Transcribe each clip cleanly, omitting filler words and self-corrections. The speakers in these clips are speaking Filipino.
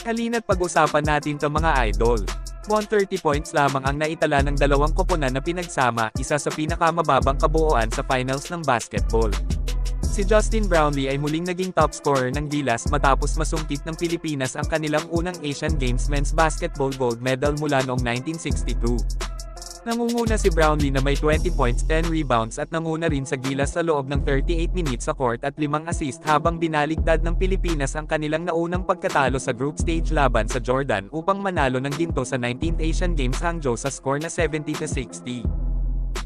Halina't pag-usapan natin to mga idol. 130 points lamang ang naitala ng dalawang koponan na pinagsama, isa sa pinakamababang kabuuan sa finals ng basketball. Si Justin Brownlee ay muling naging top scorer ng Gilas matapos masungkit ng Pilipinas ang kanilang unang Asian Games Men's Basketball Gold Medal mula noong 1962. Nangunguna si Brownlee na may 20 points, 10 rebounds at nanguna rin sa Gilas sa loob ng 38 minutes sa court at 5 assist habang binaligtad ng Pilipinas ang kanilang naunang pagkatalo sa group stage laban sa Jordan upang manalo ng ginto sa 19th Asian Games Hangzhou sa score na 70-60.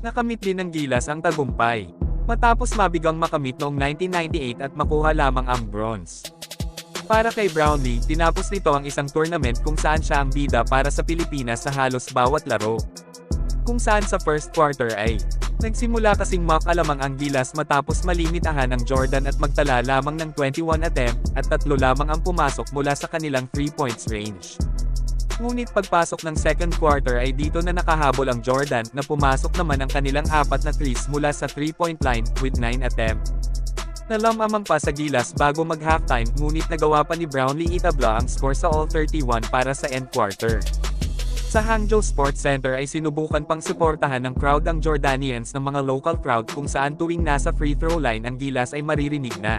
Nakamit din ng Gilas ang tagumpay, matapos mabigang makamit noong 1998 at makuha lamang ang bronze. Para kay Brownlee, tinapos nito ang isang tournament kung saan siya ang bida para sa Pilipinas sa halos bawat laro. Kung saan sa first quarter ay nagsimula kasing makalamang ang Gilas matapos malimitahan ang Jordan at magtala lamang ng 21 attempt at 3 lamang ang pumasok mula sa kanilang 3 points range. Ngunit pagpasok ng second quarter ay dito na nakahabol ang Jordan na pumasok naman ang kanilang 4 na threes mula sa 3-point line with 9 attempt. Nalamamang pa sa Gilas bago mag-halftime ngunit nagawa pa ni Brownlee itabla ang score sa All-31 para sa end quarter. Sa Hangzhou Sports Center ay sinubukan pang suportahan ng crowd ang Jordanians ng mga local crowd kung saan tuwing nasa free throw line ang Gilas ay maririnig na.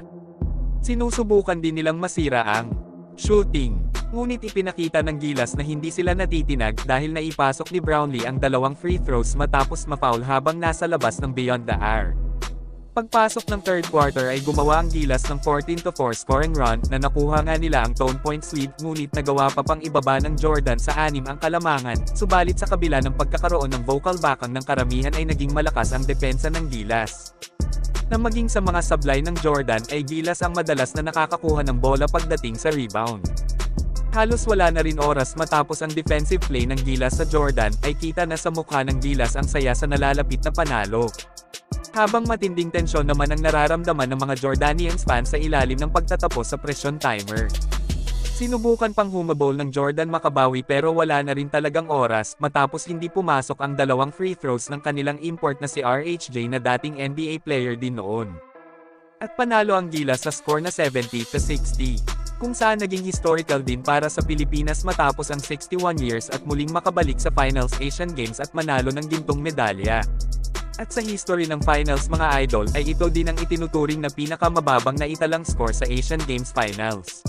Sinusubukan din nilang masira ang shooting. Ngunit ipinakita ng Gilas na hindi sila natitinag dahil naipasok ni Brownlee ang 2 free throws matapos ma-foul habang nasa labas ng beyond the arc. Pagpasok ng third quarter ay gumawa ang Gilas ng 14-4 scoring run na nakuha nga nila ang 10 points lead ngunit nagawa pa pang ibaba ng Jordan sa 6 ang kalamangan, subalit sa kabila ng pagkakaroon ng vocal bakang ng karamihan ay naging malakas ang depensa ng Gilas. Na maging sa mga sablay ng Jordan ay Gilas ang madalas na nakakakuha ng bola pagdating sa rebound. Halos wala na rin oras matapos ang defensive play ng Gilas sa Jordan ay kita na sa mukha ng Gilas ang saya sa nalalapit na panalo. Habang matinding tensyon naman ang nararamdaman ng mga Jordanians fans sa ilalim ng pagtatapos sa presyon timer. Sinubukan pang humabol ng Jordan makabawi pero wala na rin talagang oras matapos hindi pumasok ang 2 free throws ng kanilang import na si RHJ na dating NBA player din noon. At panalo ang Gilas sa score na 70-60, kung saan naging historical din para sa Pilipinas matapos ang 61 years at muling makabalik sa Finals Asian Games at manalo ng gintong medalya. At sa history ng finals mga idol ay ito din ang itinuturing na pinakamababang na italang score sa Asian Games Finals.